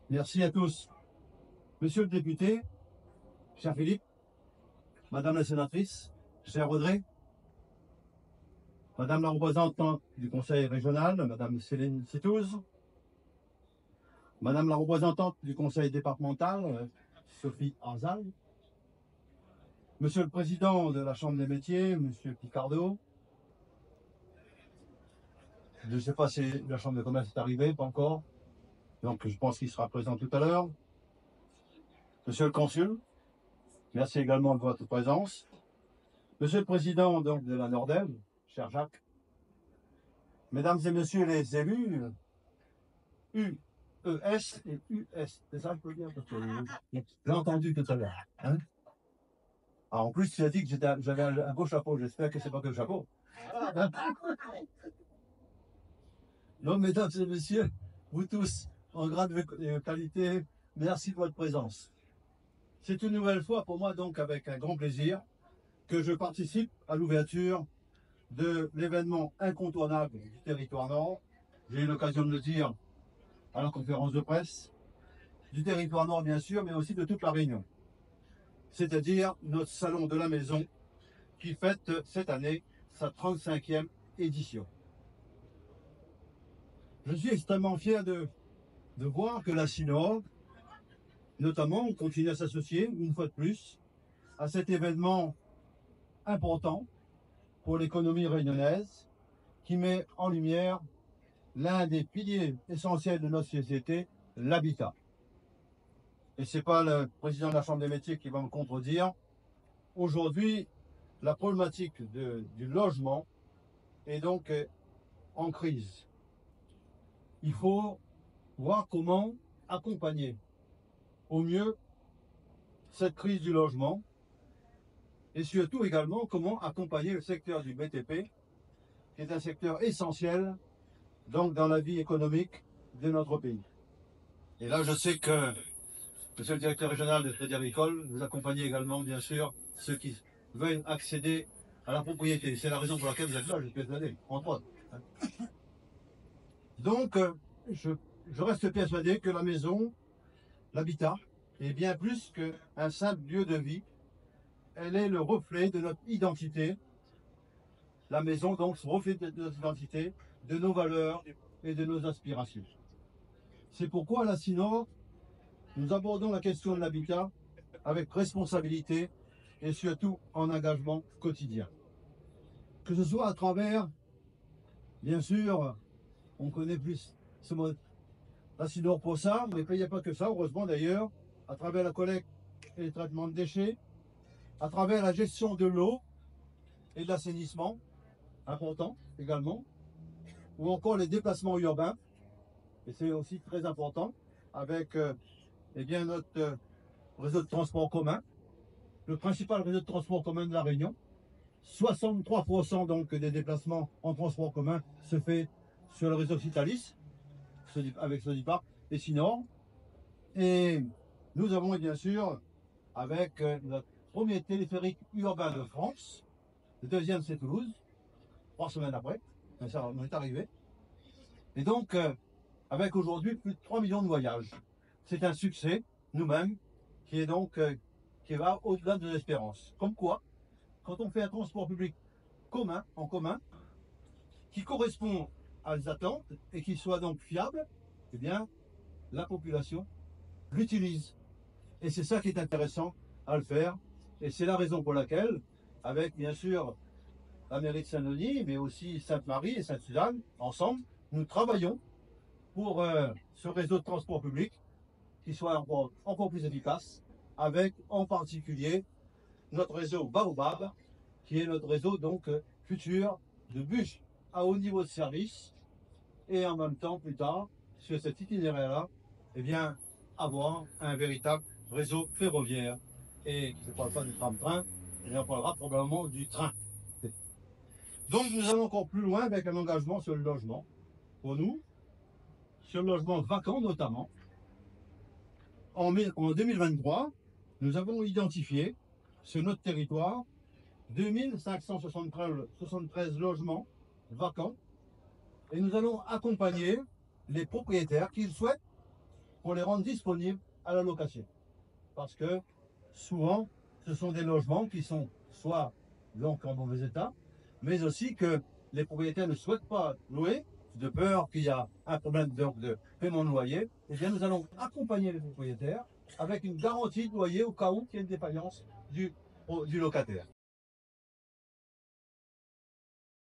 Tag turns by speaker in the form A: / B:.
A: Merci à tous. Monsieur le député, cher Philippe, Madame la sénatrice, cher Audrey, Madame la représentante du Conseil régional, Madame Céline Sétouze, Madame la représentante du Conseil départemental, Sophie Arzal, Monsieur le Président de la Chambre des métiers, Monsieur Picardo, je ne sais pas si la Chambre de commerce est arrivée, pas encore, donc je pense qu'il sera présent tout à l'heure. Monsieur le Consul, merci également de votre présence. Monsieur le Président donc, de la Nordel, cher Jacques, Mesdames et Messieurs les élus, UES et US, c'est ça que je peux dire, parce que j'ai entendu tout à l'heure. Hein, en plus, tu as dit que j'avais un beau chapeau, j'espère que c'est pas que le chapeau. Non, mesdames et messieurs, vous tous, en grande qualité, merci de votre présence. C'est une nouvelle fois pour moi, donc, avec un grand plaisir, que je participe à l'ouverture de l'événement incontournable du territoire Nord. J'ai eu l'occasion de le dire à la conférence de presse, du territoire Nord, bien sûr, mais aussi de toute la Réunion. C'est-à-dire notre salon de la maison qui fête cette année sa 35e édition. Je suis extrêmement fier de voir que la Synode, notamment, continue à s'associer, une fois de plus, à cet événement important pour l'économie réunionnaise qui met en lumière l'un des piliers essentiels de notre société, l'habitat. Et ce n'est pas le président de la Chambre des métiers qui va me contredire. Aujourd'hui, la problématique du logement est donc en crise. Il faut voir comment accompagner au mieux cette crise du logement et surtout également comment accompagner le secteur du BTP, qui est un secteur essentiel donc dans la vie économique de notre pays. Et là, je sais que Monsieur le directeur régional des crédits agricoles, vous accompagnez également, bien sûr, ceux qui veulent accéder à la propriété. C'est la raison pour laquelle vous êtes là, je suis persuadé, entre autres. Donc, je reste persuadé que la maison, l'habitat, est bien plus qu'un simple lieu de vie. Elle est le reflet de notre identité. La maison, donc, se reflet de notre identité, de nos valeurs et de nos aspirations. C'est pourquoi, à la Synode, nous abordons la question de l'habitat avec responsabilité et surtout en engagement quotidien. Que ce soit à travers, bien sûr, on connaît plus ce mot, la Synode pour ça, mais il n'y a pas que ça, heureusement d'ailleurs, à travers la collecte et le traitement de déchets, à travers la gestion de l'eau et de l'assainissement, important également, ou encore les déplacements urbains, et c'est aussi très important, avec eh bien, notre réseau de transport commun, le principal réseau de transport commun de la Réunion. 63% donc des déplacements en transport commun se fait sur le réseau Citalis, avec Sodiparc et Sinor. Et nous avons bien sûr, avec notre premier téléphérique urbain de France, le deuxième c'est Toulouse, 3 semaines après, ça on est arrivé. Et donc, avec aujourd'hui plus de 3 millions de voyages. C'est un succès, nous-mêmes, qui est donc qui va au-delà de nos espérances. Comme quoi, quand on fait un transport public commun, en commun, qui correspond à les attentes et qui soit donc fiable, eh bien, la population l'utilise. Et c'est ça qui est intéressant à le faire. Et c'est la raison pour laquelle, avec bien sûr la mairie de Saint-Denis, mais aussi Sainte-Marie et Sainte-Suzanne, ensemble, nous travaillons pour ce réseau de transport public qui soit encore plus efficace, avec en particulier notre réseau Baobab, qui est notre réseau donc futur de bus à haut niveau de service, et en même temps, plus tard, sur cet itinéraire-là, eh bien, avoir un véritable réseau ferroviaire. Et je ne parle pas du tram-train, mais on parlera probablement du train. Donc, nous allons encore plus loin avec un engagement sur le logement. Pour nous, sur le logement vacant notamment, en 2023, nous avons identifié sur notre territoire 2573 logements vacants et nous allons accompagner les propriétaires qui le souhaitent pour les rendre disponibles à la location. Parce que souvent, ce sont des logements qui sont soit donc en mauvais état, mais aussi que les propriétaires ne souhaitent pas louer, de peur qu'il y a un problème de paiement de loyer. Eh bien, nous allons accompagner les propriétaires avec une garantie de loyer au cas où il y a une défaillance du locataire.